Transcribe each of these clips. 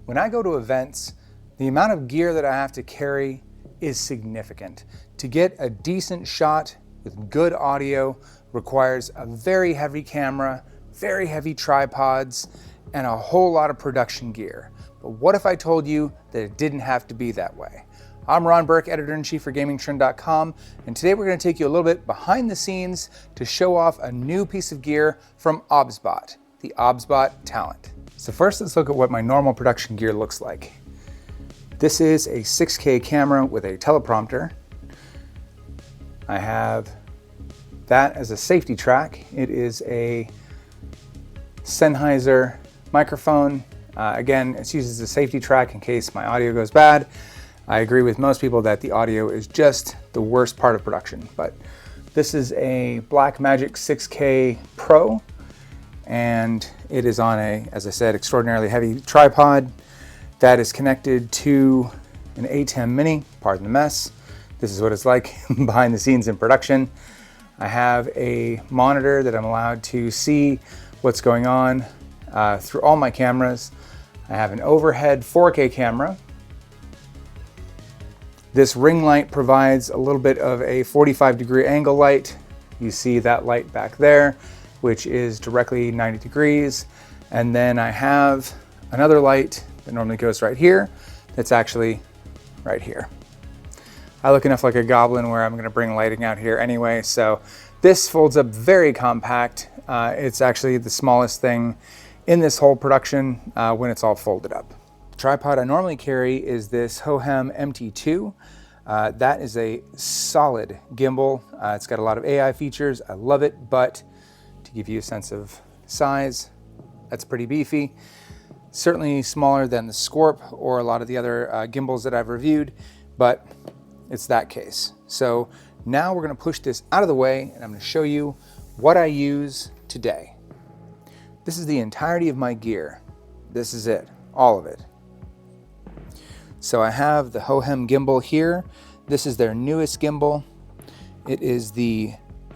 When I go to events, the amount of gear that I have to carry is significant. To get a decent shot with good audio requires a very heavy camera, very heavy tripods, and a whole lot of production gear. But what if I told you that it didn't have to be that way? I'm Ron Burke, Editor-in-Chief for GamingTrend.com, and today we're going to take you a little bit behind the scenes to show off a new piece of gear from OBSBOT, the OBSBOT Talent. So first, let's look at what my normal production gear looks like. This is a 6K camera with a teleprompter. I have that as a safety track. It is a Sennheiser microphone. Again, it's used as a safety track in case my audio goes bad. I agree with most people that the audio is just the worst part of production, but this is a Blackmagic 6K Pro, and it is on a, as I said, extraordinarily heavy tripod that is connected to an ATEM Mini, pardon the mess. This is what it's like behind the scenes in production. I have a monitor that I'm allowed to see what's going on through all my cameras. I have an overhead 4K camera. This ring light provides a little bit of a 45-degree angle light. You see that light back there, which is directly 90 degrees. And then I have another light that normally goes right here, that's actually right here. I look enough like a goblin where I'm gonna bring lighting out here anyway, so this folds up very compact. It's actually the smallest thing in this whole production when it's all folded up. The tripod I normally carry is this Hohem MT2. That is a solid gimbal. It's got a lot of AI features. I love it, but to give you a sense of size, that's pretty beefy. Certainly smaller than the Scorp or a lot of the other gimbals that I've reviewed, but it's that case. So now we're gonna push this out of the way and I'm gonna show you what I use today. This is the entirety of my gear. This is it, all of it. So I have the Hohem gimbal here. This is their newest gimbal. It is the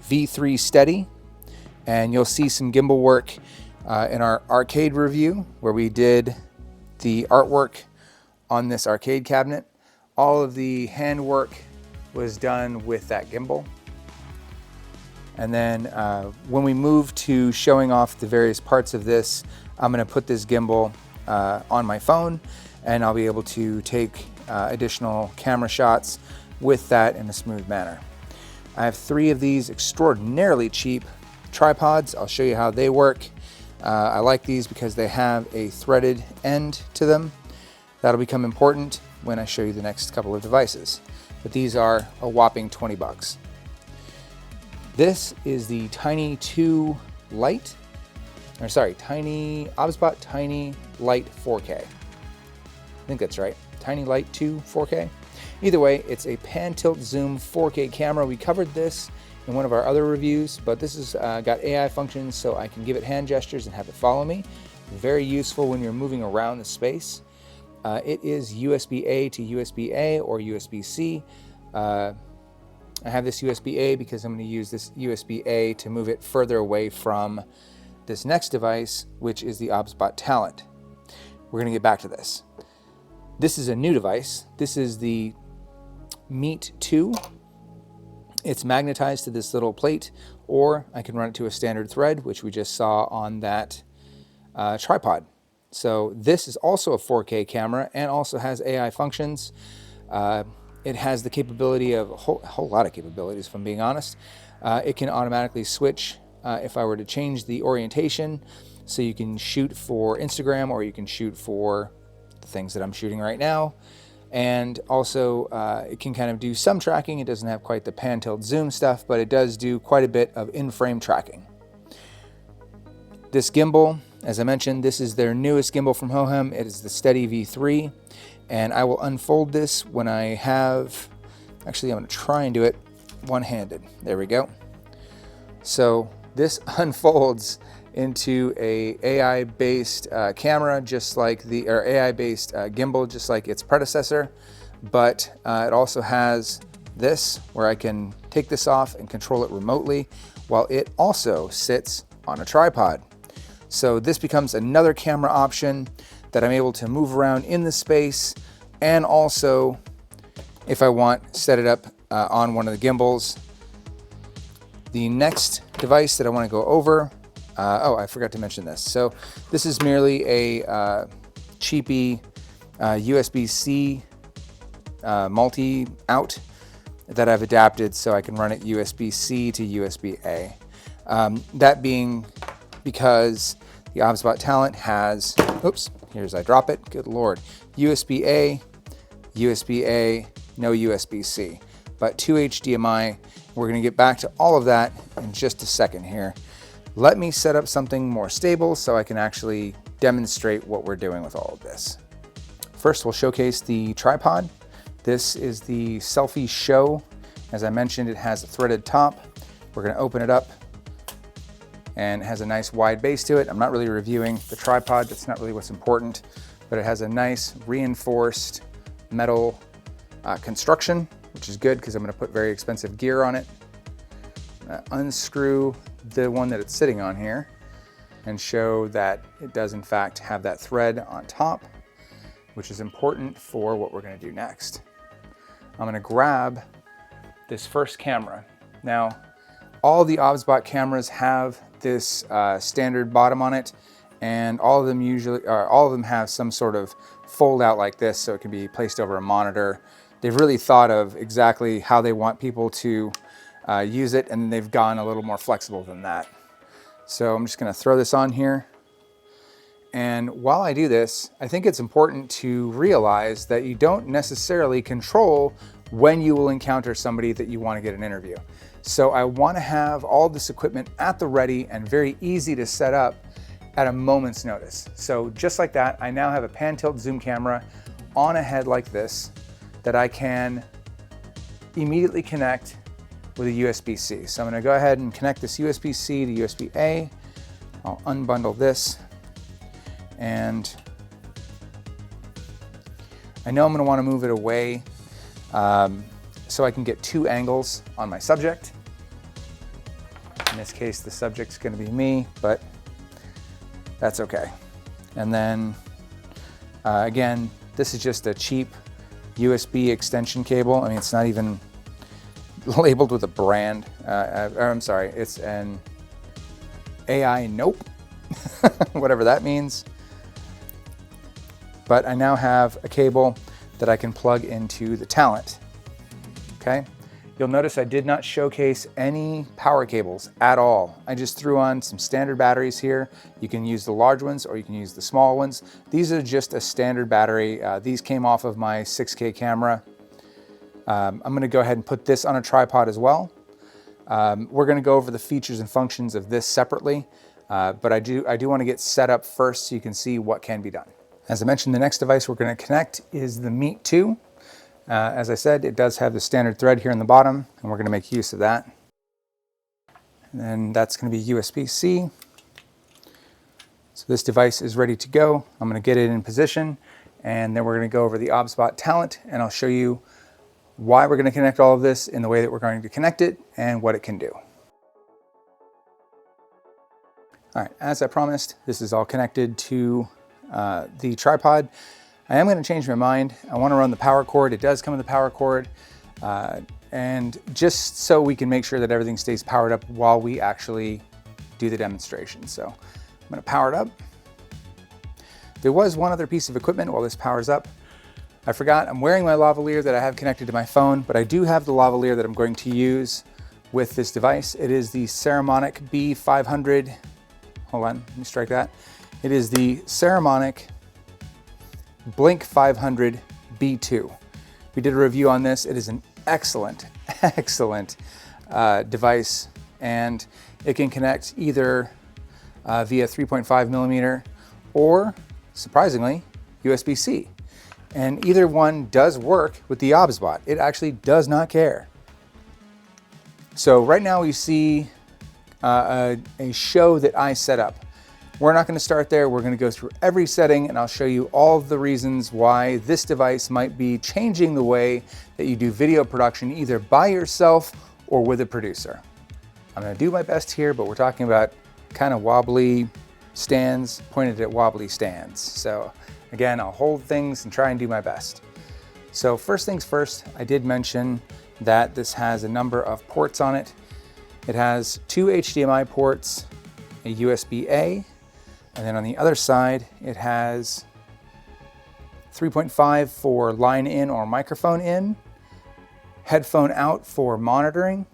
V3 Steady, and you'll see some gimbal work in our arcade review where we did the artwork on this arcade cabinet. All of the handwork was done with that gimbal. And then when we move to showing off the various parts of this, I'm gonna put this gimbal on my phone and I'll be able to take additional camera shots with that in a smooth manner. I have 3 of these extraordinarily cheap tripods. I'll show you how they work. I like these because they have a threaded end to them. That'll become important when I show you the next couple of devices. But these are a whopping 20 bucks. This is the Tiny 2 Lite, or sorry, OBSBOT Tiny Lite 4K. I think that's right, Tiny Lite 2 4K. Either way, it's a pan tilt zoom 4K camera. We covered this in one of our other reviews, but this has got AI functions so I can give it hand gestures and have it follow me. Very useful when you're moving around the space. It is USB-A to USB-A or USB-C. I have this USB-A because I'm going to use this USB-A to move it further away from this next device, which is the OBSBOT Talent. We're going to get back to this. This is a new device. This is the Meet 2. It's magnetized to this little plate, or I can run it to a standard thread, which we just saw on that tripod. So this is also a 4K camera and also has AI functions. It has the capability of a whole lot of capabilities, if I'm being honest. It can automatically switch if I were to change the orientation, so you can shoot for Instagram or you can shoot for the things that I'm shooting right now. And also it can kind of do some tracking. It doesn't have quite the pan tilt zoom stuff, but it does do quite a bit of in-frame tracking. This gimbal, as I mentioned, this is their newest gimbal from Hohem. It is the Steady V3, and I will unfold this when I have, actually I'm going to try and do it one-handed. There we go. So this unfolds into a AI-based camera, just like the, or AI-based gimbal, just like its predecessor. But it also has this, where I can take this off and control it remotely, while it also sits on a tripod. So this becomes another camera option that I'm able to move around in the space, and also, if I want, set it up on one of the gimbals. The next device that I want to go over, oh, I forgot to mention this. So this is merely a cheapy USB-C multi-out that I've adapted so I can run it USB-C to USB-A. That being because the OBSBot Talent has, oops, here's I drop it, good Lord, USB-A, USB-A, no USB-C, but 2 HDMI. We're gonna get back to all of that in just a second here. Let me set up something more stable so I can actually demonstrate what we're doing with all of this. First, we'll showcase the tripod. This is the Selfie Show. As I mentioned, it has a threaded top. We're gonna open it up, and it has a nice wide base to it. I'm not really reviewing the tripod, that's not really what's important, but it has a nice reinforced metal construction, which is good because I'm gonna put very expensive gear on it. Unscrew the one that it's sitting on here and show that it does in fact have that thread on top, which is important for what we're gonna do next. I'm gonna grab this first camera. Now, all the OBSBot cameras have this standard bottom on it, and all of them have some sort of fold out like this so it can be placed over a monitor. They've really thought of exactly how they want people to use it, and they've gone a little more flexible than that. So I'm just gonna throw this on here. And while I do this, I think it's important to realize that you don't necessarily control when you will encounter somebody that you want to get an interview. So I want to have all this equipment at the ready and very easy to set up at a moment's notice. So just like that, I now have a pan tilt zoom camera on a head like this that I can immediately connect with a USB-C. So I'm going to go ahead and connect this USB-C to USB-A. I'll unbundle this, and I know I'm going to want to move it away so I can get 2 angles on my subject. In this case, the subject's going to be me, but that's okay. And then again, this is just a cheap USB extension cable. I mean, it's not even labeled with a brand. I'm sorry, it's an AI Nope, whatever that means. But I now have a cable that I can plug into the Talent, okay? You'll notice I did not showcase any power cables at all. I just threw on some standard batteries here. You can use the large ones or you can use the small ones. These are just a standard battery. These came off of my 6K camera. I'm gonna go ahead and put this on a tripod as well. We're gonna go over the features and functions of this separately, but I do wanna get set up first so you can see what can be done. As I mentioned, the next device we're gonna connect is the Meet 2. As I said, it does have the standard thread here in the bottom, and we're gonna make use of that. And then that's gonna be USB-C. So this device is ready to go. I'm gonna get it in position, and then we're gonna go over the OBSBot Talent, and I'll show you why we're gonna connect all of this in the way that we're going to connect it and what it can do. All right, as I promised, this is all connected to the tripod. I am going to change my mind. I want to run the power cord. It does come with the power cord. And just so we can make sure that everything stays powered up while we actually do the demonstration. So I'm going to power it up. There was one other piece of equipment while this powers up. I forgot, I'm wearing my lavalier that I have connected to my phone, but I do have the lavalier that I'm going to use with this device. It is the Saramonic B500. Hold on, let me strike that. It is the Saramonic Blink 500 B2. We did a review on this. It is an excellent, excellent device, and it can connect either via 3.5 millimeter or, surprisingly, USB-C. And either one does work with the OBSBot. It actually does not care. So right now we see a show that I set up. We're not going to start there. We're going to go through every setting, and I'll show you all of the reasons why this device might be changing the way that you do video production, either by yourself or with a producer. I'm going to do my best here, but we're talking about kind of wobbly stands pointed at wobbly stands. So Again, I'll hold things and try and do my best. So first things first, I did mention that this has a number of ports on it. It has 2 HDMI ports, a USB-A, and then on the other side, it has 3.5 for line in or microphone in, headphone out for monitoring,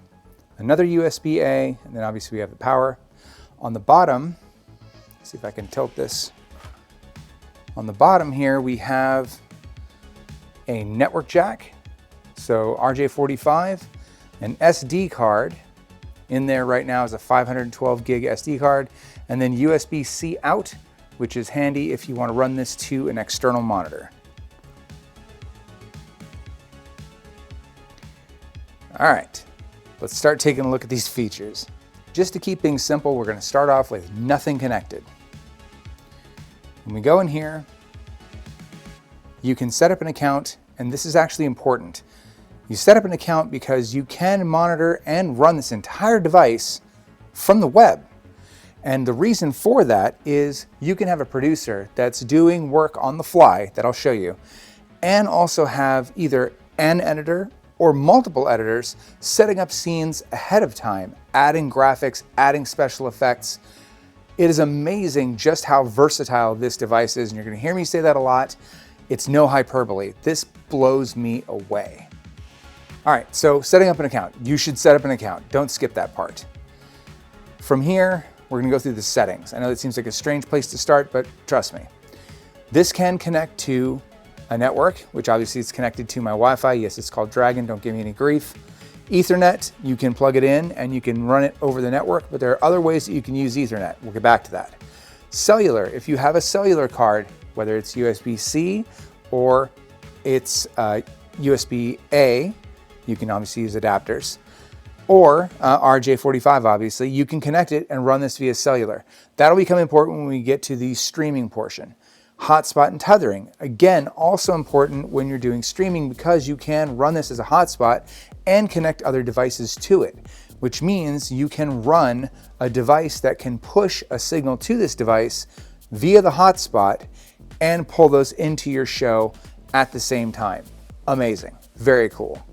another USB-A, and then obviously we have the power. On the bottom, let's see if I can tilt this. On the bottom here, we have a network jack, so RJ45, an SD card. In there right now is a 512 gig SD card, and then USB-C out, which is handy if you want to run this to an external monitor. All right, let's start taking a look at these features. Just to keep things simple, we're going to start off with nothing connected. When we go in here, you can set up an account, and this is actually important. You set up an account because you can monitor and run this entire device from the web. And the reason for that is you can have a producer that's doing work on the fly, that I'll show you, and also have either an editor or multiple editors setting up scenes ahead of time, adding graphics, adding special effects. It is amazing just how versatile this device is, and you're going to hear me say that a lot. It's no hyperbole. This blows me away. All right, so setting up an account. You should set up an account. Don't skip that part. From here, we're going to go through the settings. I know that seems like a strange place to start, but trust me. This can connect to a network, which obviously is connected to my Wi-Fi. Yes, it's called Dragon. Don't give me any grief. Ethernet, you can plug it in and you can run it over the network, but there are other ways that you can use Ethernet. We'll get back to that. Cellular, if you have a cellular card, whether it's USB-C or it's USB-A, you can obviously use adapters, or RJ45 obviously, you can connect it and run this via cellular. That'll become important when we get to the streaming portion. Hotspot and tethering, again, also important when you're doing streaming because you can run this as a hotspot and connect other devices to it, which means you can run a device that can push a signal to this device via the hotspot and pull those into your show at the same time. Amazing, very cool.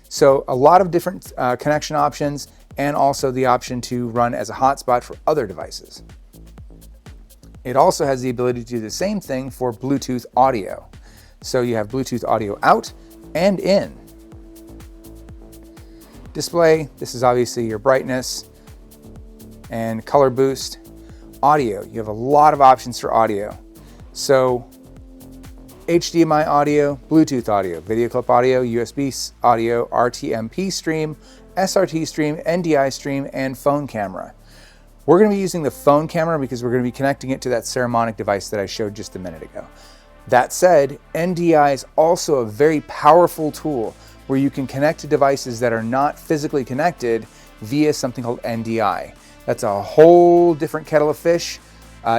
So a lot of different connection options and also the option to run as a hotspot for other devices. It also has the ability to do the same thing for Bluetooth audio. So you have Bluetooth audio out and in. Display, this is obviously your brightness and color boost. Audio, you have a lot of options for audio. So HDMI audio, Bluetooth audio, video clip audio, USB audio, RTMP stream, SRT stream, NDI stream, and phone camera. We're going to be using the phone camera because we're going to be connecting it to that Saramonic device that I showed just a minute ago. That said, NDI is also a very powerful tool where you can connect to devices that are not physically connected via something called NDI. That's a whole different kettle of fish.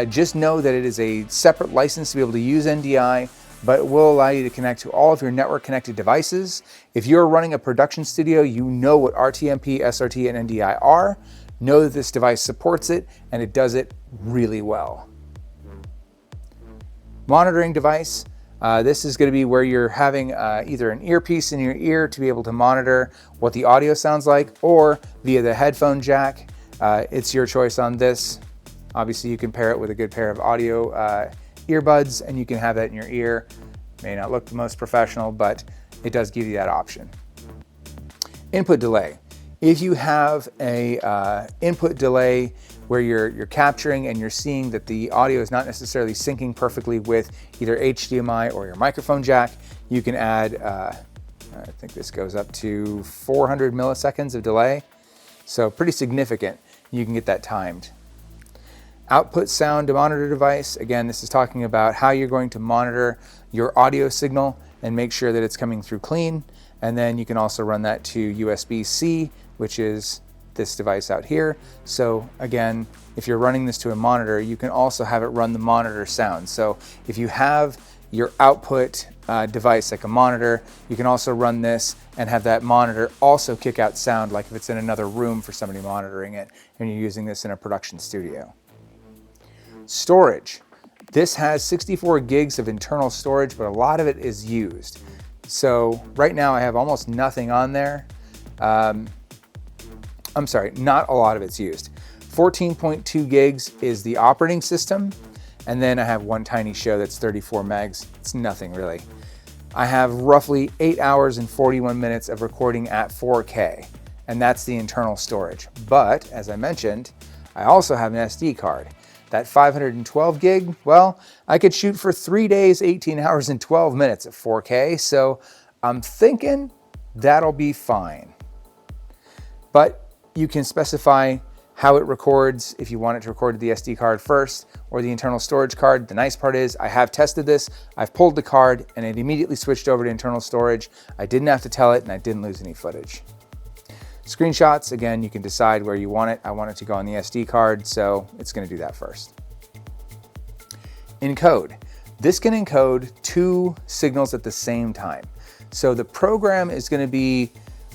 Just know that it is a separate license to be able to use NDI, but it will allow you to connect to all of your network connected devices. If you're running a production studio, you know what RTMP, SRT, and NDI are. Know that this device supports it, and it does it really well. Monitoring device. This is going to be where you're having either an earpiece in your ear to be able to monitor what the audio sounds like, or via the headphone jack. It's your choice on this. Obviously, you can pair it with a good pair of audio earbuds, and you can have that in your ear. May not look the most professional, but it does give you that option. Input delay. If you have a input delay where you're capturing and you're seeing that the audio is not necessarily syncing perfectly with either HDMI or your microphone jack, you can add, I think this goes up to 400 milliseconds of delay. So pretty significant. You can get that timed. Output sound to monitor device. Again, this is talking about how you're going to monitor your audio signal and make sure that it's coming through clean. And then you can also run that to USB-C, which is this device out here. So again, if you're running this to a monitor, you can also have it run the monitor sound. So if you have your output device like a monitor, you can also run this and have that monitor also kick out sound, like if it's in another room for somebody monitoring it and you're using this in a production studio. Storage. This has 64 gigs of internal storage, but a lot of it is used. So right now I have almost nothing on there. I'm sorry, not a lot of it's used. 14.2 gigs is the operating system. And then I have one tiny show that's 34 megs. It's nothing really. I have roughly 8 hours and 41 minutes of recording at 4K, and that's the internal storage. But as I mentioned, I also have an SD card. That 512 gig, well, I could shoot for 3 days, 18 hours and 12 minutes at 4K, so I'm thinking that'll be fine. But you can specify how it records, if you want it to record to the SD card first or the internal storage card. The nice part is I have tested this, I've pulled the card and it immediately switched over to internal storage. I didn't have to tell it and I didn't lose any footage. Screenshots, again, you can decide where you want it. I want it to go on the SD card, so it's gonna do that first. Encode. This can encode 2 signals at the same time. So the program is gonna be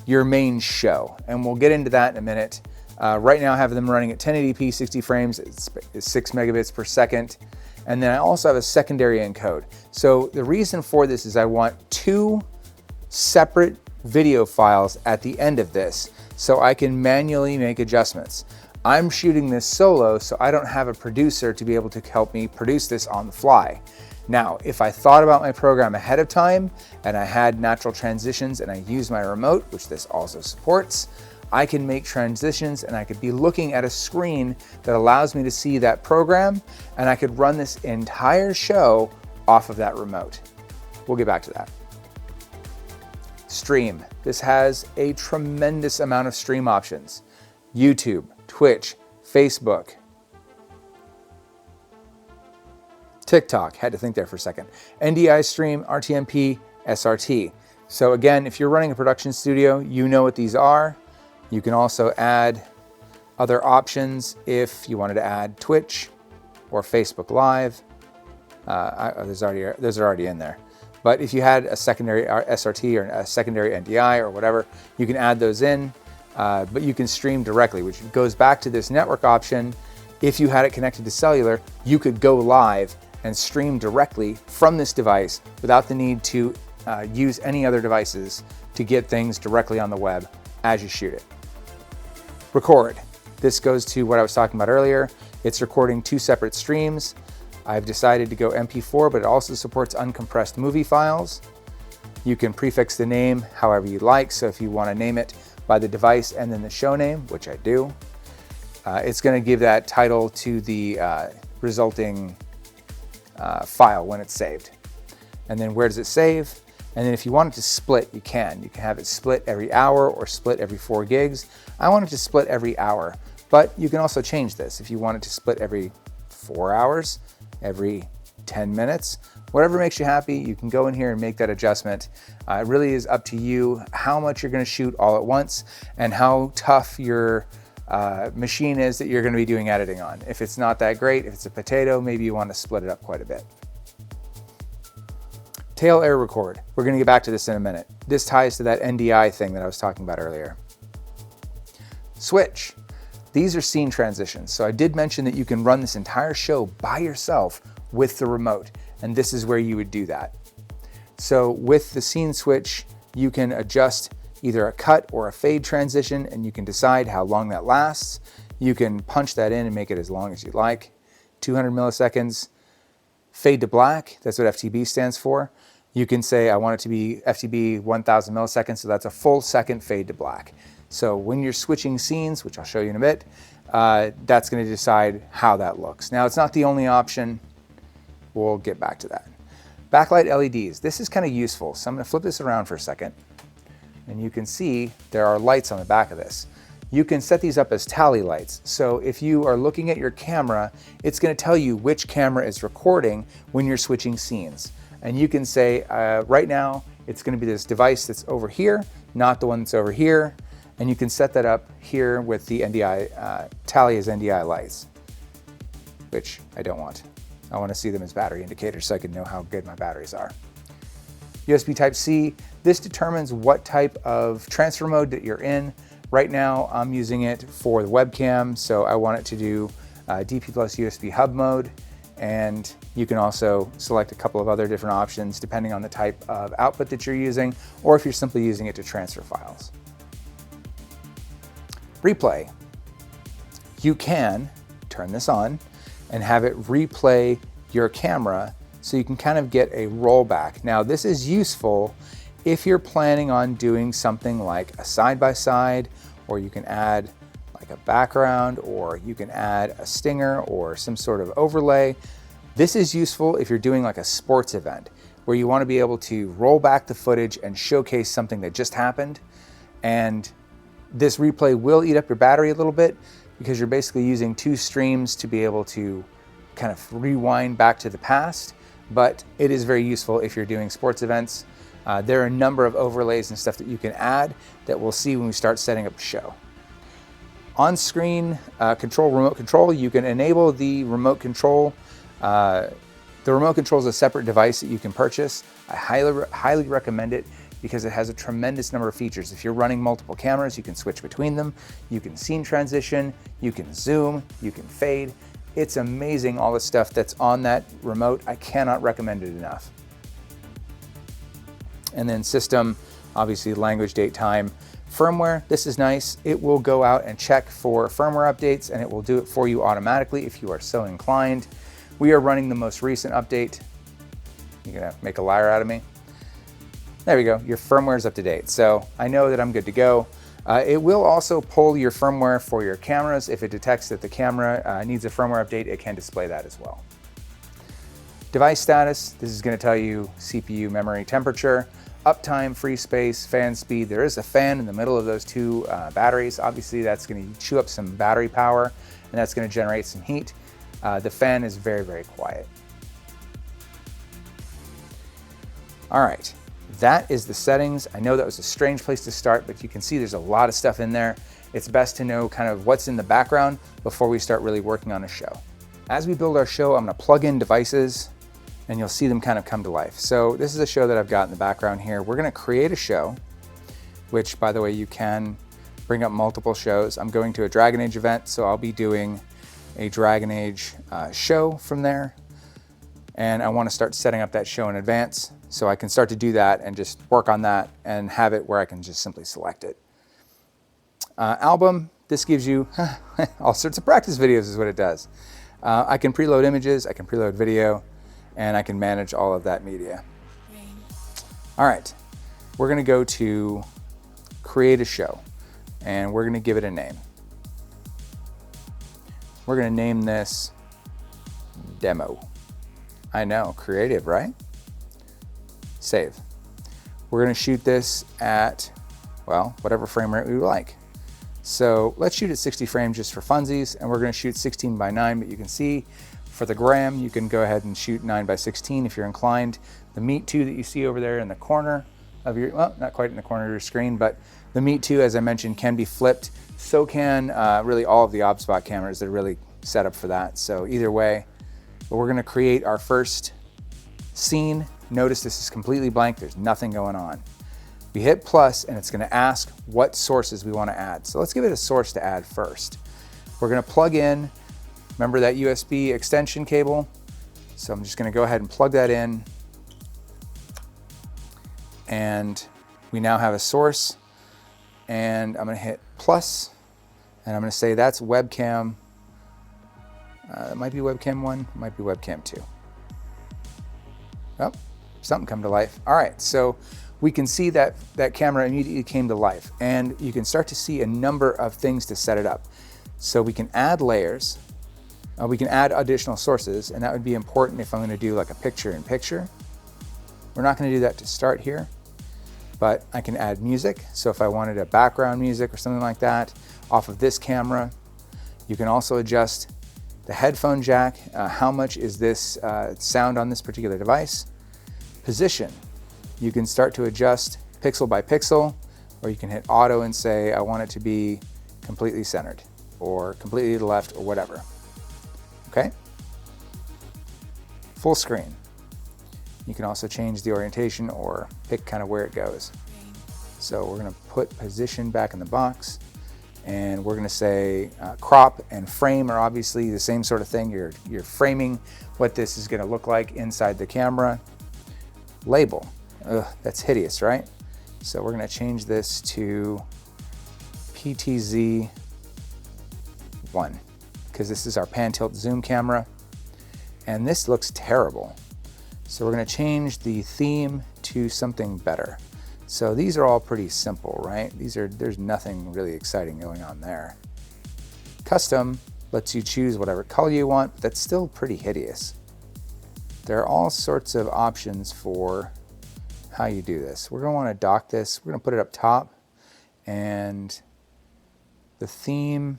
your main show, and we'll get into that in a minute. Right now I have them running at 1080p, 60 frames, it's 6 megabits per second. And then I also have a secondary encode. So the reason for this is I want 2 separate video files at the end of this so I can manually make adjustments. I'm shooting this solo, so I don't have a producer to be able to help me produce this on the fly. Now, if I thought about my program ahead of time and I had natural transitions and I used my remote, which this also supports, I can make transitions and I could be looking at a screen that allows me to see that program, and I could run this entire show off of that remote. We'll get back to that. Stream. This has a tremendous amount of stream options. YouTube, Twitch, Facebook, TikTok, had to think there for a second. NDI stream, RTMP, SRT. So again, if you're running a production studio, you know what these are. You can also add other options if you wanted to add Twitch or Facebook Live. Those are already in there. But if you had a secondary SRT or a secondary NDI or whatever, you can add those in. But you can stream directly, which goes back to this network option. If you had it connected to cellular, you could go live and stream directly from this device without the need to use any other devices to get things directly on the web as you shoot it. Record. This goes to what I was talking about earlier. It's recording 2 separate streams. I've decided to go MP4, but it also supports uncompressed movie files. You can prefix the name however you like. So if you want to name it by the device and then the show name, which I do, it's going to give that title to the resulting file when it's saved. And then where does it save? And then if you want it to split, you can. You can have it split every hour or split every 4 gigs. I want it to split every hour, but you can also change this. If you want it to split every 4 hours, every 10 minutes, whatever makes you happy, you can go in here and make that adjustment. It really is up to you how much you're gonna shoot all at once and how tough your machine is that you're gonna be doing editing on. If it's not that great, if it's a potato, maybe you wanna split it up quite a bit. Tail air record. We're gonna get back to this in a minute. This ties to that NDI thing that I was talking about earlier. Switch. These are scene transitions. So I did mention that you can run this entire show by yourself with the remote, and this is where you would do that. So with the scene switch, you can adjust either a cut or a fade transition, and you can decide how long that lasts. You can punch that in and make it as long as you like. 200 milliseconds. Fade to black, that's what FTB stands for. You can say, I want it to be FTB 1000 milliseconds, so that's a full second fade to black. So when you're switching scenes, which I'll show you in a bit, that's gonna decide how that looks. Now, it's not the only option. We'll get back to that. Backlight LEDs, this is kind of useful. So I'm gonna flip this around for a second, and you can see there are lights on the back of this. You can set these up as tally lights. So if you are looking at your camera, it's gonna tell you which camera is recording when you're switching scenes. And you can say, right now, it's gonna be this device that's over here, not the one that's over here. And you can set that up here with the NDI, tally as NDI lights, which I don't want. I wanna see them as battery indicators so I can know how good my batteries are. USB Type-C, this determines what type of transfer mode that you're in. Right now, I'm using it for the webcam, so I want it to do DP plus USB hub mode. and you can also select a couple of other different options depending on the type of output that you're using, or if you're simply using it to transfer files. Replay. You can turn this on and have it replay your camera so you can kind of get a rollback. Now, this is useful if you're planning on doing something like a side-by-side, or you can add like a background, or you can add a stinger or some sort of overlay. This is useful if you're doing like a sports event where you want to be able to roll back the footage and showcase something that just happened. And this replay will eat up your battery a little bit because you're basically using two streams to be able to kind of rewind back to the past, but it is very useful if you're doing sports events. There are a number of overlays and stuff that you can add that we'll see when we start setting up a show. On-screen remote control, you can enable the remote control. The remote control is a separate device that you can purchase. I highly recommend it because it has a tremendous number of features. If you're running multiple cameras, you can switch between them. You can scene transition, you can zoom, you can fade. It's amazing all the stuff that's on that remote. I cannot recommend it enough. And then system, obviously language, date, time. Firmware, this is nice. It will go out and check for firmware updates, and it will do it for you automatically if you are so inclined. We are running the most recent update. You're gonna make a liar out of me. There we go, your firmware is up to date. So I know that I'm good to go. It will also pull your firmware for your cameras. If it detects that the camera needs a firmware update, it can display that as well. Device status, this is gonna tell you CPU memory temperature, uptime, free space, fan speed. There is a fan in the middle of those two batteries. Obviously that's gonna chew up some battery power, and that's gonna generate some heat. The fan is very, very quiet. All right, that is the settings. I know that was a strange place to start, but you can see there's a lot of stuff in there. It's best to know kind of what's in the background before we start really working on a show. As we build our show, I'm gonna plug in devices and you'll see them kind of come to life. So this is a show that I've got in the background here. We're gonna create a show, which by the way, you can bring up multiple shows. I'm going to a Dragon Age event, so I'll be doing a Dragon Age show from there. And I wanna start setting up that show in advance so I can start to do that and just work on that and have it where I can just simply select it. Album, this gives you all sorts of practice videos is what it does. I can preload images, I can preload video, and I can manage all of that media. All right, we're gonna go to create a show, and we're gonna give it a name. We're gonna name this Demo. I know, creative, right? Save. We're gonna shoot this at, well, whatever frame rate we like. So let's shoot at 60 frames just for funsies, and we're gonna shoot 16:9, but you can see for the gram, you can go ahead and shoot 9:16 if you're inclined. The Meet 2 that you see over there in the corner of your, well, not quite in the corner of your screen, but the Meet 2, as I mentioned, can be flipped. So can really all of the OBSBOT cameras. They're really set up for that. So either way, but we're gonna create our first scene. Notice this is completely blank. There's nothing going on. We hit plus, and it's gonna ask what sources we wanna add. So let's give it a source to add first. We're gonna plug in, remember that USB extension cable? So I'm just gonna go ahead and plug that in. And we now have a source. And I'm gonna hit plus, and I'm gonna say that's webcam. It might be webcam 1, it might be webcam 2. Oh, something come to life. All right, so we can see that that camera immediately came to life, and you can start to see a number of things to set it up. So we can add layers, we can add additional sources, and that would be important if I'm gonna do like a picture-in-picture. We're not gonna do that to start here, but I can add music. So if I wanted a background music or something like that off of this camera, you can also adjust the headphone jack. How much is this sound on this particular device? Position. You can start to adjust pixel by pixel, or you can hit auto and say, I want it to be completely centered or completely to the left or whatever. Okay? Full screen. You can also change the orientation or pick kind of where it goes. So we're gonna put position back in the box, And we're going to say crop and frame are obviously the same sort of thing. You're framing what this is going to look like inside the camera. Label, ugh, that's hideous, right? So we're going to change this to PTZ1 because this is our pan tilt zoom camera, and this looks terrible. So we're going to change the theme to something better. So these are all pretty simple, right? There's nothing really exciting going on there. Custom lets you choose whatever color you want, but that's still pretty hideous. There are all sorts of options for how you do this. We're going to want to dock this. We're going to put it up top, and the theme,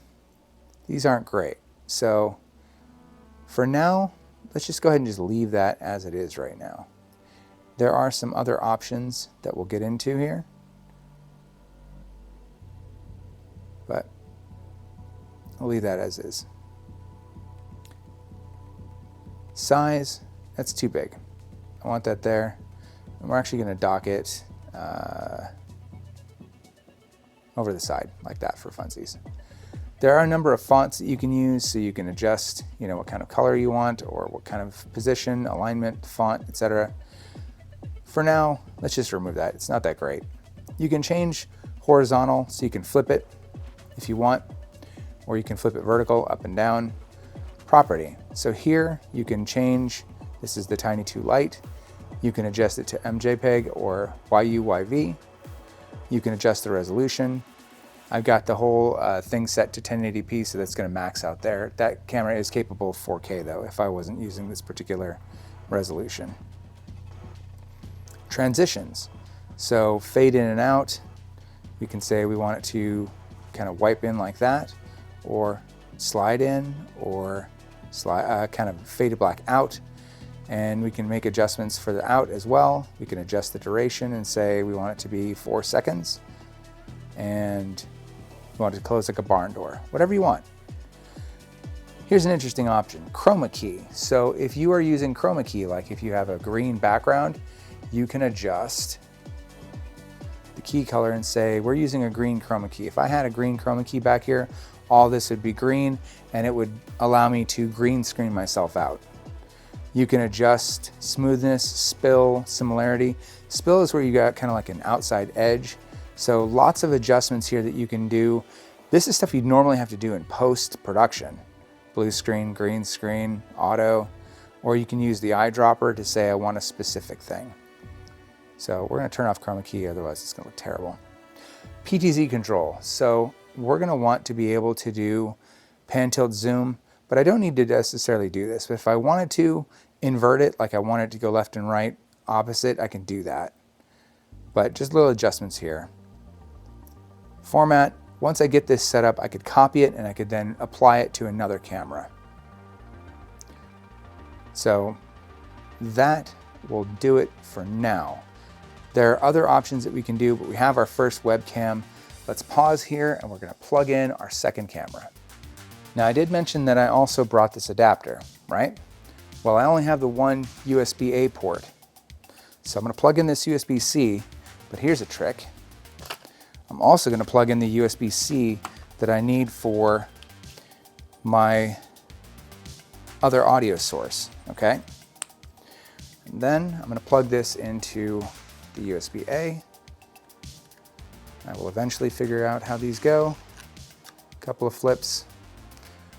these aren't great. So for now, let's just go ahead and just leave that as it is right now. There are some other options that we'll get into here, but I'll leave that as is. Size, that's too big. I want that there. And we're actually going to dock it over the side like that for funsies. There are a number of fonts that you can use, so you can adjust, what kind of color you want or what kind of position, alignment, font, etc. For now, let's just remove that. It's not that great. You can change horizontal, so you can flip it if you want, or you can flip it vertical, up and down. Property. So here you can change, this is the Tiny 2 Lite. You can adjust it to MJPEG or YUYV. You can adjust the resolution. I've got the whole thing set to 1080p, so that's going to max out there. That camera is capable of 4K though, if I wasn't using this particular resolution. Transitions. So fade in and out. We can say we want it to kind of wipe in like that, or slide in, or kind of fade to black out. And we can make adjustments for the out as well. We can adjust the duration and say we want it to be 4 seconds. And we want it to close like a barn door, whatever you want. Here's an interesting option, chroma key. So if you are using chroma key, like if you have a green background, you can adjust the key color and say, we're using a green chroma key. If I had a green chroma key back here, all this would be green, and it would allow me to green screen myself out. You can adjust smoothness, spill, similarity. Spill is where you got kind of like an outside edge. So lots of adjustments here that you can do. This is stuff you'd normally have to do in post-production. Blue screen, green screen, auto, or you can use the eyedropper to say I want a specific thing. So we're going to turn off chroma key, otherwise it's going to look terrible. PTZ control. So we're going to want to be able to do pan tilt zoom, but I don't need to necessarily do this. But if I wanted to invert it, like I want it to go left and right, opposite, I can do that. But just little adjustments here. Format, once I get this set up, I could copy it and I could then apply it to another camera. So that will do it for now. There are other options that we can do, but we have our first webcam. Let's pause here and we're going to plug in our second camera. Now I did mention that I also brought this adapter, right? Well, I only have the one USB-A port. So I'm going to plug in this USB-C, but here's a trick. I'm also going to plug in the USB-C that I need for my other audio source, okay? And then I'm going to plug this into the USB-A. I will eventually figure out how these go. A couple of flips.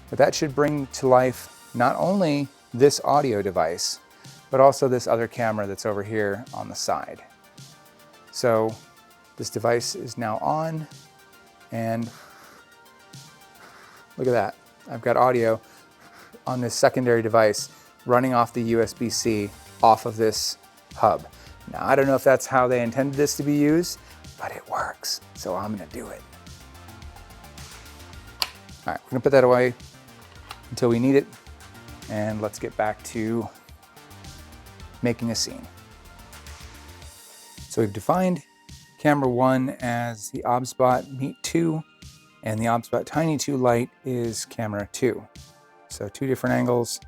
But that should bring to life not only this audio device, but also this other camera that's over here on the side. So this device is now on, and look at that. I've got audio on this secondary device running off the USB-C off of this hub. Now, I don't know if that's how they intended this to be used, but it works, so I'm gonna do it. All right, we're gonna put that away until we need it, and let's get back to making a scene. So we've defined camera 1 as the OBSBot Meet 2, and the OBSBot Tiny 2 Lite is camera 2. So 2 different angles.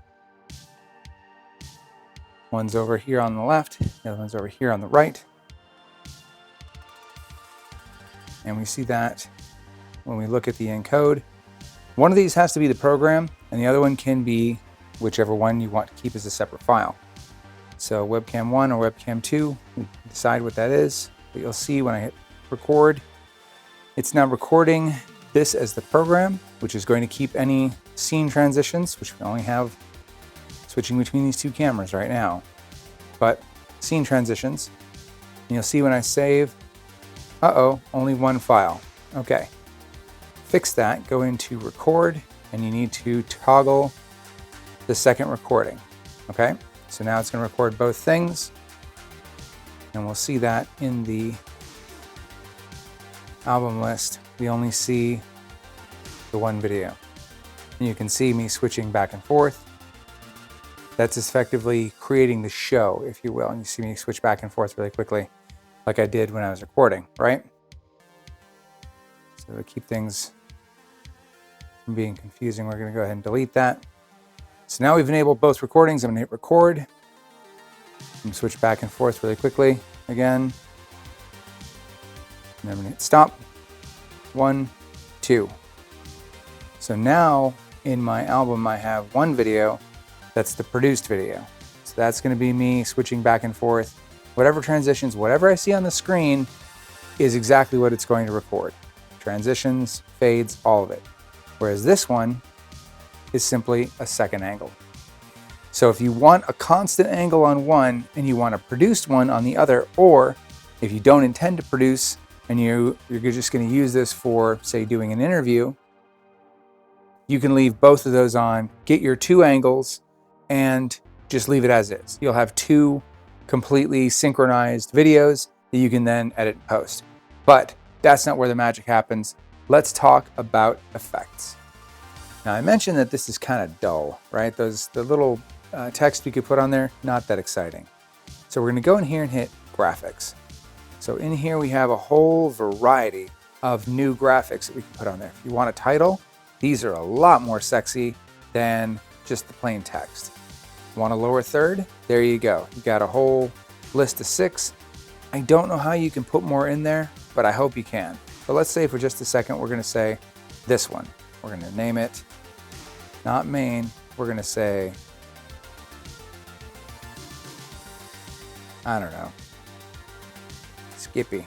One's over here on the left, the other one's over here on the right. And we see that when we look at the encode. One of these has to be the program, and the other one can be whichever one you want to keep as a separate file. So webcam 1 or webcam 2, we decide what that is. But you'll see when I hit record, it's now recording this as the program, which is going to keep any scene transitions, which we only have switching between these two cameras right now, but scene transitions. And you'll see when I save, only one file. Okay, fix that, go into record, and you need to toggle the second recording. Okay, so now it's going to record both things, and we'll see that in the album list. We only see the one video. And you can see me switching back and forth. That's effectively creating the show, if you will. And you see me switch back and forth really quickly, like I did when I was recording, right? So to keep things from being confusing, we're going to go ahead and delete that. So now we've enabled both recordings. I'm going to hit record. I'm going to switch back and forth really quickly again. And then I'm going to hit stop. 1, 2. So now in my album, I have one video that's the produced video. So that's going to be me switching back and forth. Whatever transitions, whatever I see on the screen is exactly what it's going to record. Transitions, fades, all of it. Whereas this one is simply a second angle. So if you want a constant angle on one and you want a produced one on the other, or if you don't intend to produce and you're just going to use this for, say, doing an interview, you can leave both of those on, get your two angles, and just leave it as is. You'll have two completely synchronized videos that you can then edit and post. But that's not where the magic happens. Let's talk about effects. Now, I mentioned that this is kind of dull, right? The little text we could put on there, not that exciting. So we're going to go in here and hit graphics. So in here we have a whole variety of new graphics that we can put on there. If you want a title, these are a lot more sexy than just the plain text. Want a lower third? There you go. You got a whole list of 6. I don't know how you can put more in there, but I hope you can. But let's say for just a second, we're going to say this one. We're going to name it, not main. We're going to say, I don't know, Skippy.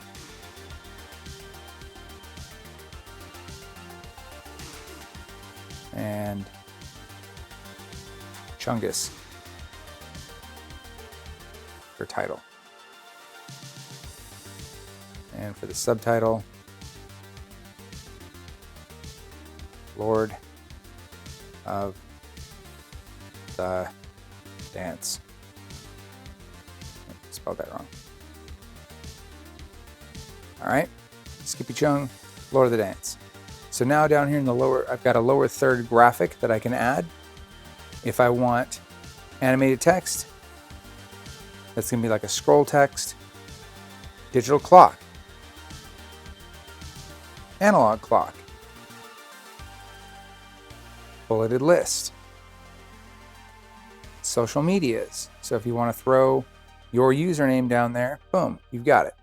And Chungus for title. And for the subtitle, Lord of the Dance. I spelled that wrong. All right, Skippy Chung, Lord of the Dance. So now down here in the lower, I've got a lower third graphic that I can add. If I want animated text, that's gonna be like a scroll text, digital clock, analog clock, bulleted list, social medias. So if you want to throw your username down there, boom, you've got it.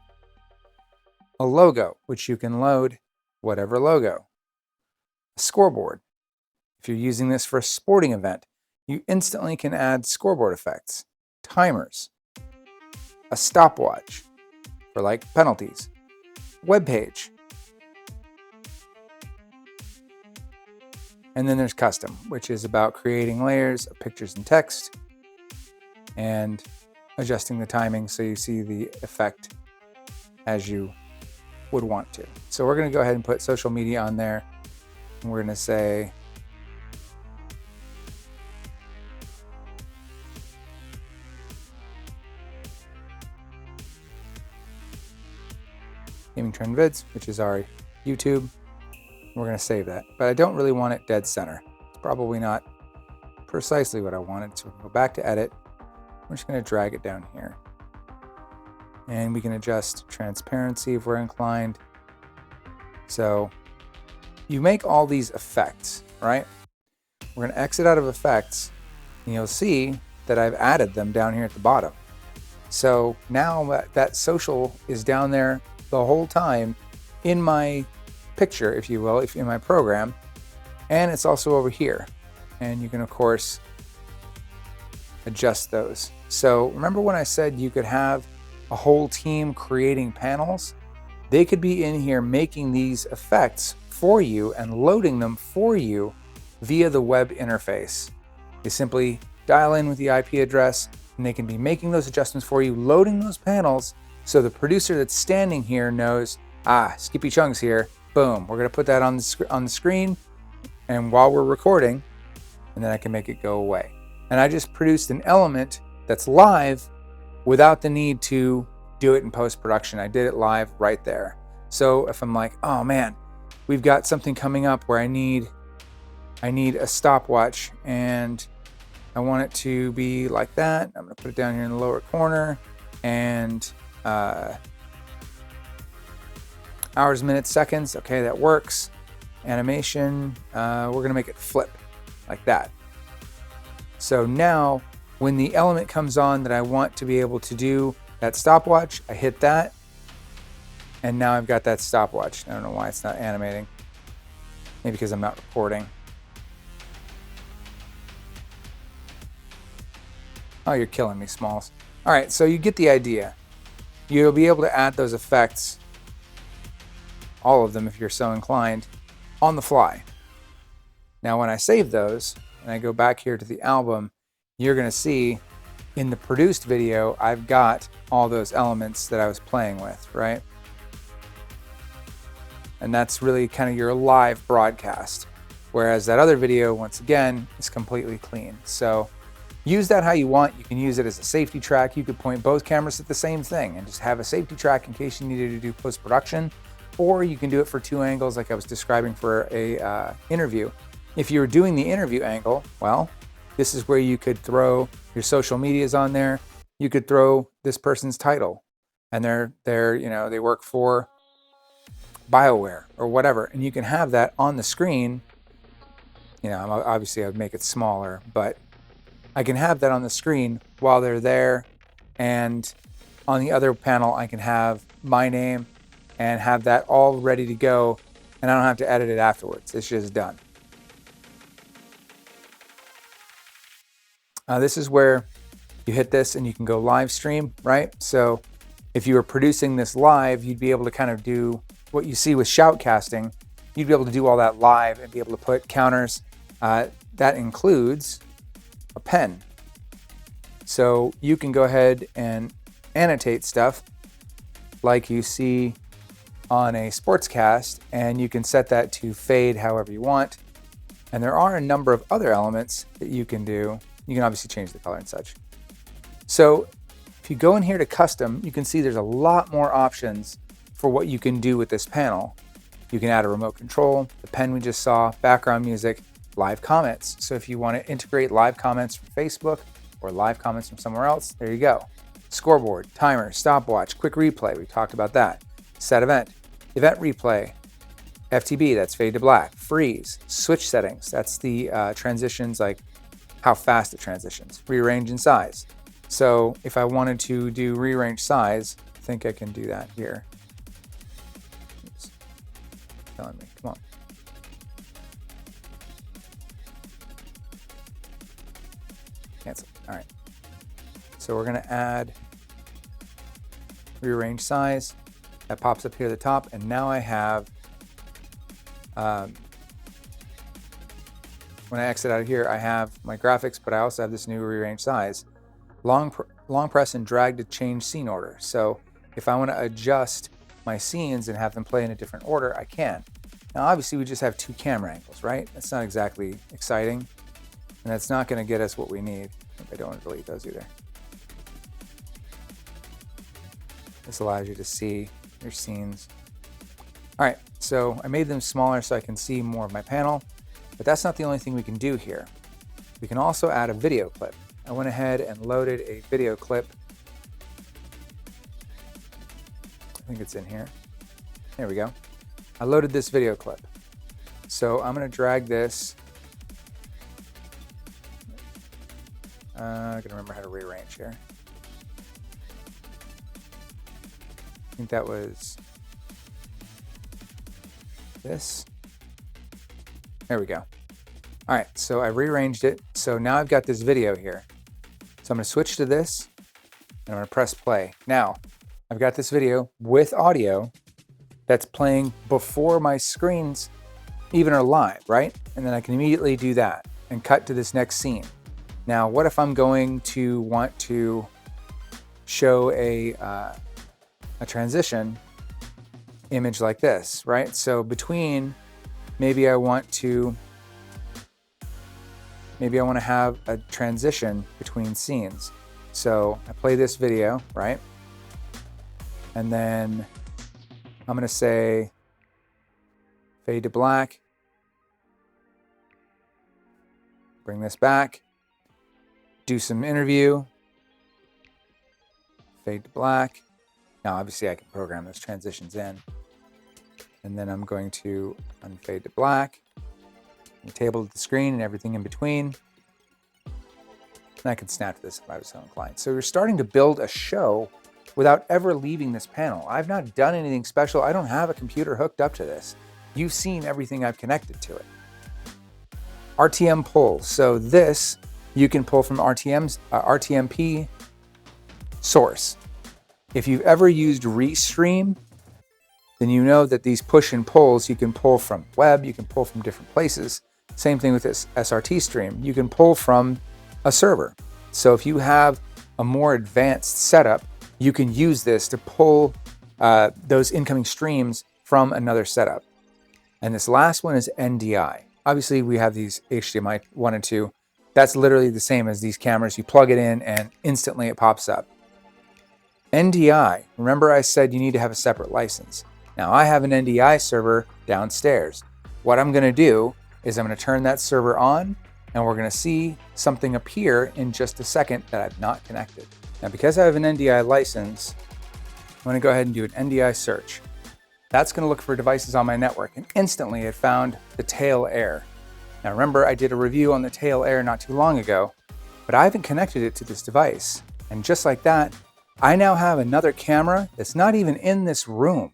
A logo, which you can load whatever logo. A scoreboard. If you're using this for a sporting event, you instantly can add scoreboard effects, timers, a stopwatch for like penalties, web page. And then there's custom, which is about creating layers of pictures and text and adjusting the timing so you see the effect as you would want to. So we're going to go ahead and put social media on there. And we're going to say Gaming Trend Vids, which is our YouTube. We're going to save that, but I don't really want it dead center. It's probably not precisely what I wanted. So we'll go back to edit. We're just going to drag it down here. And we can adjust transparency if we're inclined. So you make all these effects, right? We're going to exit out of effects, and you'll see that I've added them down here at the bottom. So now that social is down there the whole time in my picture, if you will, if in my program, and it's also over here. And you can, of course, adjust those. So remember when I said you could have a whole team creating panels? They could be in here making these effects for you and loading them for you via the web interface. They simply dial in with the IP address and they can be making those adjustments for you, loading those panels, so the producer that's standing here knows, Skippy Chung's here. Boom, we're gonna put that on the screen, and while we're recording, and then I can make it go away. And I just produced an element that's live without the need to do it in post-production. I did it live right there. So if I'm like, oh man, we've got something coming up where I need a stopwatch and I want it to be like that. I'm gonna put it down here in the lower corner, and hours, minutes, seconds. Okay, that works. Animation, we're gonna make it flip like that. So now when the element comes on that I want to be able to do that stopwatch, I hit that, and now I've got that stopwatch. I don't know why it's not animating. Maybe because I'm not recording. Oh, you're killing me, Smalls. All right, so you get the idea. You'll be able to add those effects, all of them if you're so inclined, on the fly. Now when I save those, and I go back here to the album, you're gonna see in the produced video, I've got all those elements that I was playing with, right? And that's really kind of your live broadcast. Whereas that other video, once again, is completely clean. So use that how you want. You can use it as a safety track. You could point both cameras at the same thing and just have a safety track in case you needed to do post-production. Or you can do it for two angles like I was describing for a interview. If you were doing the interview angle, well, this is where you could throw your social medias on there. You could throw this person's title, and they work for BioWare or whatever, and you can have that on the screen. Obviously I'd make it smaller, but I can have that on the screen while they're there, and on the other panel I can have my name and have that all ready to go, and I don't have to edit it afterwards. It's just done. This is where you hit this and you can go live stream, right? So if you were producing this live, you'd be able to kind of do what you see with shoutcasting. You'd be able to do all that live and be able to put counters. That includes a pen. So you can go ahead and annotate stuff like you see on a sportscast, and you can set that to fade however you want. And there are a number of other elements that you can do. You can obviously change the color and such. So if you go in here to custom, you can see there's a lot more options for what you can do with this panel. You can add a remote control, the pen we just saw, background music, live comments. So if you want to integrate live comments from Facebook or live comments from somewhere else, there you go. Scoreboard, timer, stopwatch, quick replay, we talked about that. Set event replay, FTB, that's fade to black, freeze, switch settings, that's the transitions, like how fast it transitions, rearrange in size. So if I wanted to do rearrange size, I think I can do that here. Oops. Telling me, come on. Cancel, all right. So we're gonna add rearrange size. That pops up here at the top, and now I have, when I exit out of here, I have my graphics, but I also have this new rearrange size. Long press and drag to change scene order. So if I want to adjust my scenes and have them play in a different order, I can. Now obviously we just have two camera angles, right? That's not exactly exciting, and that's not going to get us what we need. I don't want to delete those either. This allows you to see your scenes. All right, so I made them smaller so I can see more of my panel. But that's not the only thing we can do here. We can also add a video clip. I went ahead and loaded a video clip. I think it's in here. There we go. I loaded this video clip. So I'm going to drag this. I can remember how to rearrange here. I think that was this. There we go. All right, so I rearranged it. So now I've got this video here. So I'm gonna switch to this and I'm gonna press play. Now, I've got this video with audio that's playing before my screens even are live, right? And then I can immediately do that and cut to this next scene. Now, what if I'm going to want to show a transition image like this, right? So between, maybe I want to have a transition between scenes. So I play this video, right? And then I'm gonna say fade to black, bring this back, do some interview, fade to black. Now, obviously I can program those transitions in. And then I'm going to unfade to black, table the screen and everything in between. And I can snap to this if I was so inclined. So we're starting to build a show without ever leaving this panel. I've not done anything special. I don't have a computer hooked up to this. You've seen everything I've connected to it. RTM pulls. So this you can pull from RTMP source. If you've ever used Restream, then you know that these push and pulls you can pull from web, you can pull from different places. Same thing with this SRT stream. You can pull from a server. So if you have a more advanced setup, you can use this to pull those incoming streams from another setup. And this last one is NDI. Obviously, we have these HDMI 1 and 2. That's literally the same as these cameras. You plug it in and instantly it pops up. NDI, remember I said you need to have a separate license. Now I have an NDI server downstairs. What I'm gonna do is I'm gonna turn that server on and we're gonna see something appear in just a second that I've not connected. Now, because I have an NDI license, I'm gonna go ahead and do an NDI search. That's gonna look for devices on my network, and instantly it found the Tail Air. Now remember, I did a review on the Tail Air not too long ago, but I haven't connected it to this device. And just like that, I now have another camera that's not even in this room.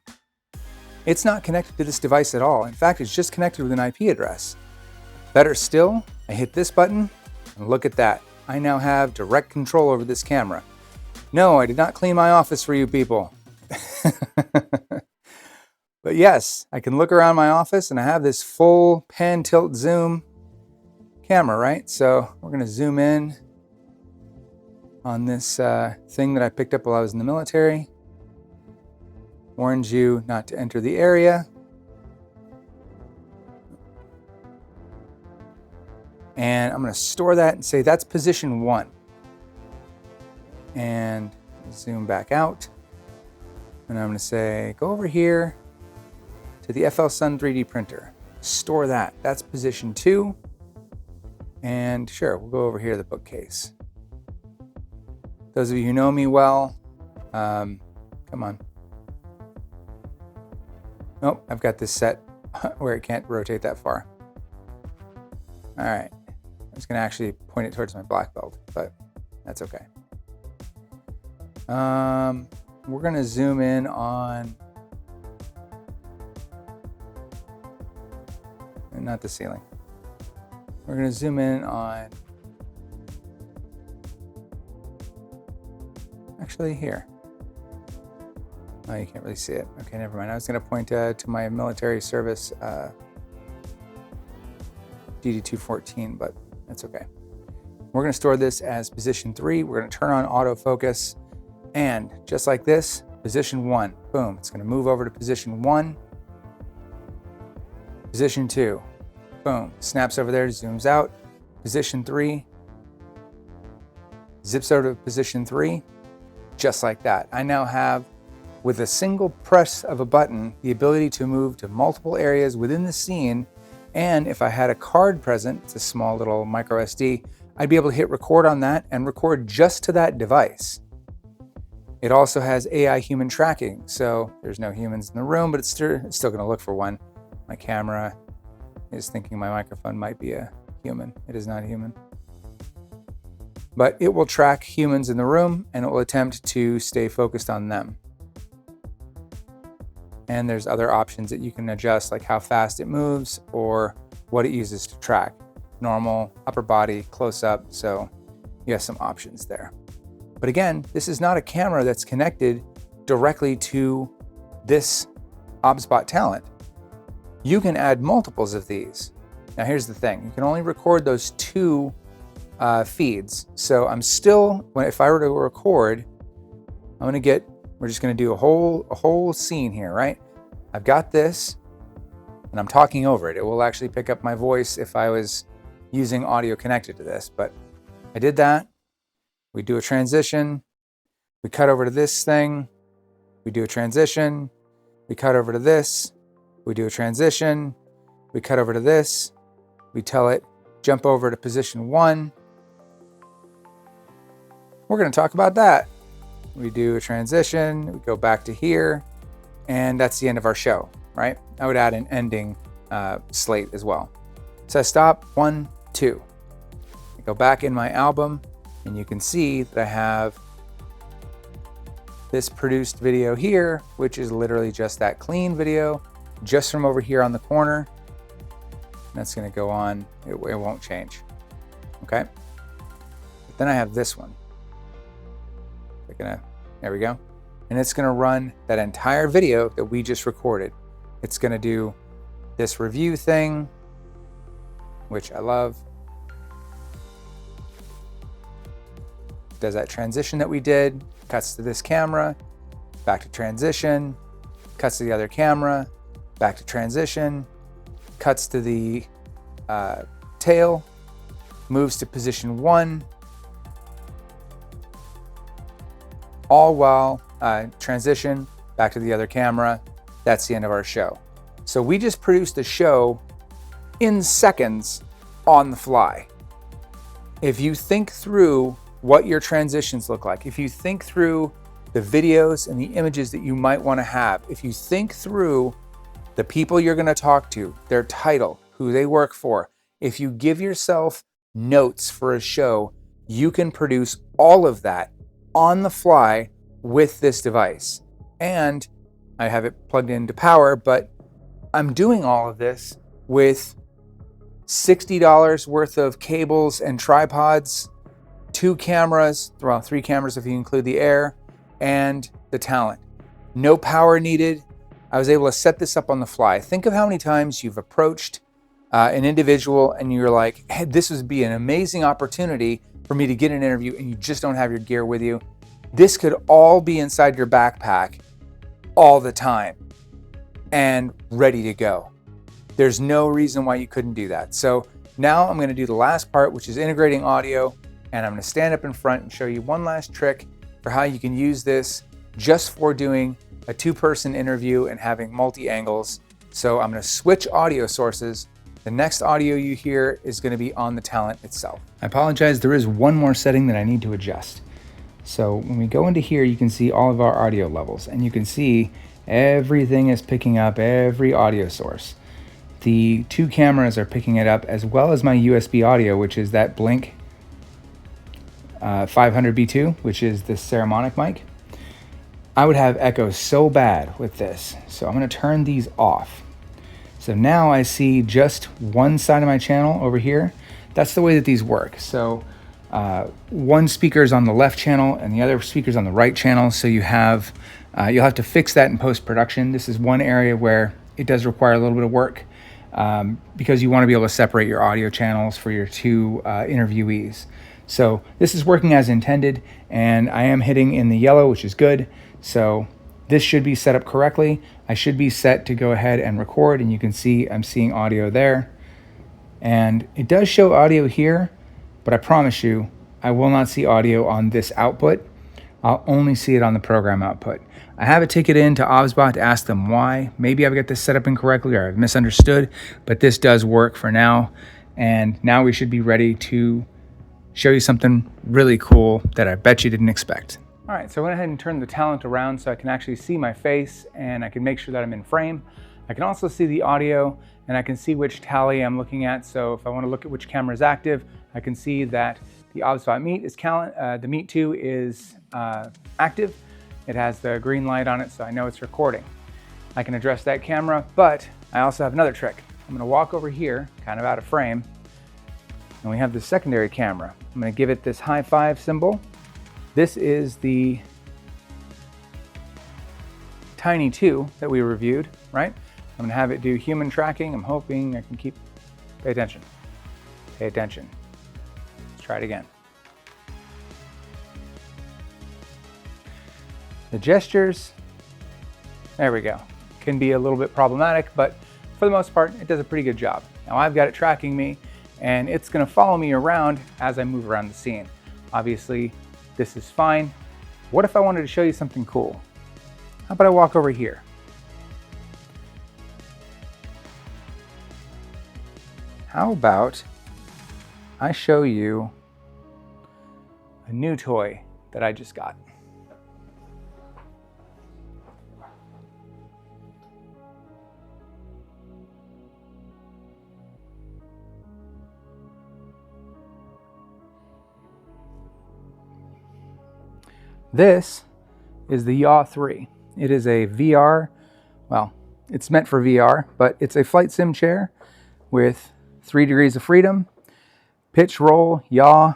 It's not connected to this device at all. In fact, it's just connected with an IP address. Better still, I hit this button and look at that. I now have direct control over this camera. No, I did not clean my office for you people. But yes, I can look around my office and I have this full pan, tilt, zoom camera, right? So we're gonna zoom in on this thing that I picked up while I was in the military. Warns you not to enter the area. And I'm gonna store that and say that's position 1. And zoom back out. And I'm gonna say, go over here to the FLSun 3D printer. Store that, that's position 2. And sure, we'll go over here to the bookcase. Those of you who know me well, come on. Nope, I've got this set where it can't rotate that far. All right, I'm just gonna actually point it towards my black belt, but that's okay. We're gonna zoom in on, not the ceiling. We're gonna zoom in on, actually here. Oh, you can't really see it. Okay, never mind. I was gonna point to my military service DD214, but that's okay. We're gonna store this as position 3. We're gonna turn on autofocus, and just like this, position 1, boom, it's gonna move over to position 1. Position 2, boom, snaps over there, zooms out. Position 3, zips over to position 3, just like that. I now have, with a single press of a button, the ability to move to multiple areas within the scene. And if I had a card present, it's a small little micro SD, I'd be able to hit record on that and record just to that device. It also has AI human tracking. So there's no humans in the room, but it's still gonna look for one. My camera is thinking my microphone might be a human. It is not a human. But it will track humans in the room and it will attempt to stay focused on them. And there's other options that you can adjust, like how fast it moves or what it uses to track. Normal, upper body, close up, so you have some options there. But again, this is not a camera that's connected directly to this OBSBot Talent. You can add multiples of these. Now here's the thing, you can only record those 2 feeds. So I'm still, if I were to record, we're just gonna do a whole scene here, right? I've got this and I'm talking over it. It will actually pick up my voice if I was using audio connected to this, but I did that. We do a transition, we cut over to this thing, we do a transition, we cut over to this, we do a transition, we cut over to this, we tell it, jump over to position 1. We're gonna talk about that. We do a transition, we go back to here, and that's the end of our show, right? I would add an ending slate as well. So I stop, 1, 2. I go back in my album, and you can see that I have this produced video here, which is literally just that clean video, just from over here on the corner. That's gonna go on, it won't change, okay? But then I have this one. There we go. And it's gonna run that entire video that we just recorded. It's gonna do this review thing, which I love. Does that transition that we did, cuts to this camera, back to transition, cuts to the other camera, back to transition, cuts to the tail, moves to position 1, all while transition back to the other camera. That's the end of our show. So we just produced a show in seconds on the fly. If you think through what your transitions look like, if you think through the videos and the images that you might want to have, if you think through the people you're going to talk to, their title, who they work for, if you give yourself notes for a show, you can produce all of that on the fly with this device. And I have it plugged into power, but I'm doing all of this with $60 worth of cables and tripods, 2 cameras, well, 3 cameras if you include the Air, and the Talent. No power needed. I was able to set this up on the fly. Think of how many times you've approached an individual and you're like, hey, this would be an amazing opportunity for me to get an interview, and you just don't have your gear with you. This could all be inside your backpack all the time and ready to go. There's no reason why you couldn't do that. So now I'm going to do the last part, which is integrating audio, and I'm going to stand up in front and show you one last trick for how you can use this just for doing a 2-person interview and having multi-angles. So I'm going to switch audio sources. The next audio you hear is going to be on the Talent itself. I apologize, there is one more setting that I need to adjust. So when we go into here, you can see all of our audio levels, and you can see everything is picking up every audio source. The 2 cameras are picking it up, as well as my USB audio, which is that Blink 500B2, which is the Saramonic mic. I would have echo so bad with this, so I'm going to turn these off. So now I see just one side of my channel over here. That's the way that these work. So one speaker is on the left channel and the other speaker is on the right channel. So you have, you'll have to fix that in post-production. This is one area where it does require a little bit of work because you want to be able to separate your audio channels for your 2 interviewees. So this is working as intended, and I am hitting in the yellow, which is good. So this should be set up correctly. I should be set to go ahead and record, and you can see I'm seeing audio there. And it does show audio here, but I promise you, I will not see audio on this output. I'll only see it on the program output. I have a ticket in to OBSBot to ask them why. Maybe I've got this set up incorrectly or I've misunderstood, but this does work for now. And now we should be ready to show you something really cool that I bet you didn't expect. All right, so I went ahead and turned the Talent around so I can actually see my face and I can make sure that I'm in frame. I can also see the audio and I can see which tally I'm looking at. So if I want to look at which camera is active, I can see that the OBSBot Meet is the Meet 2 is active. It has the green light on it, so I know it's recording. I can address that camera, but I also have another trick. I'm gonna walk over here, kind of out of frame, and we have the secondary camera. I'm gonna give it this high five symbol. This is the Tiny 2 that we reviewed, right? I'm gonna have it do human tracking. I'm hoping I can pay attention. Pay attention. Let's try it again. The gestures, there we go, can be a little bit problematic, but for the most part, it does a pretty good job. Now I've got it tracking me, and it's gonna follow me around as I move around the scene. Obviously, this is fine. What if I wanted to show you something cool? How about I walk over here? How about I show you a new toy that I just got? This is the Yaw 3. It is a VR, well, it's meant for VR, but it's a flight sim chair with 3 degrees of freedom, pitch, roll, yaw.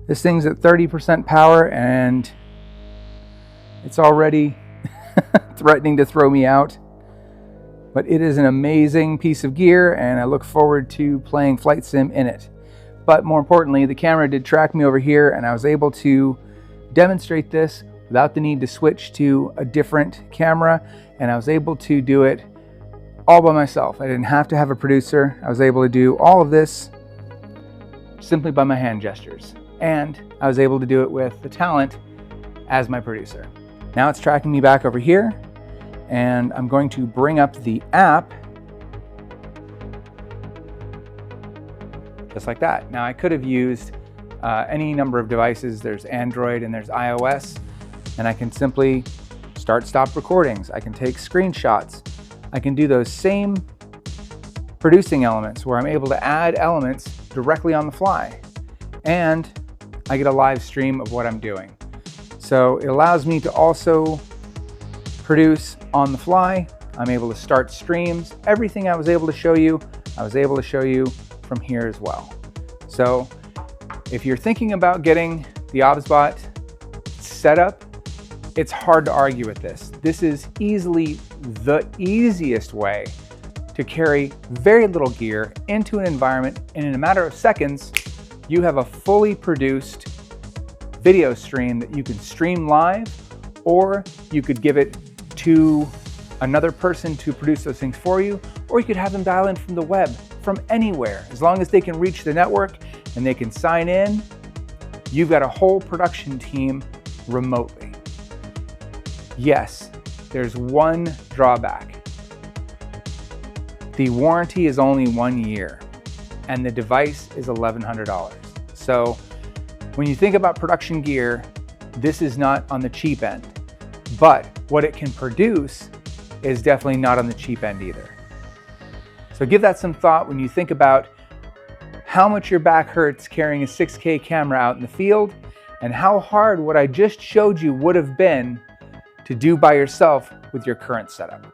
This thing's at 30% power and it's already threatening to throw me out. But it is an amazing piece of gear and I look forward to playing flight sim in it. But more importantly, the camera did track me over here and I was able to demonstrate this without the need to switch to a different camera, and I was able to do it all by myself. I didn't have to have a producer. I was able to do all of this simply by my hand gestures, and I was able to do it with the talent as my producer. Now it's tracking me back over here, and I'm going to bring up the app just like that. Now I could have used any number of devices. There's Android and there's iOS, and I can simply stop recordings. I can take screenshots. I can do those same producing elements where I'm able to add elements directly on the fly, and I get a live stream of what I'm doing. So it allows me to also produce on the fly. I'm able to start streams. Everything I was able to show you, I was able to show you from here as well. So if you're thinking about getting the OBSBot set up, it's hard to argue with this. This is easily the easiest way to carry very little gear into an environment, and in a matter of seconds, you have a fully produced video stream that you can stream live, or you could give it to another person to produce those things for you, or you could have them dial in from the web, from anywhere. As long as they can reach the network and they can sign in, you've got a whole production team remotely. Yes, there's one drawback. The warranty is only 1 year and the device is $1,100. So when you think about production gear, this is not on the cheap end, but what it can produce is definitely not on the cheap end either. So give that some thought when you think about how much your back hurts carrying a 6K camera out in the field, and how hard what I just showed you would have been to do by yourself with your current setup.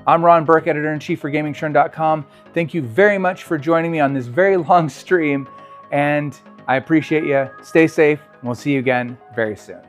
I'm Ron Burke, Editor-in-Chief for GamingTrend.com. Thank you very much for joining me on this very long stream, and I appreciate you. Stay safe, and we'll see you again very soon.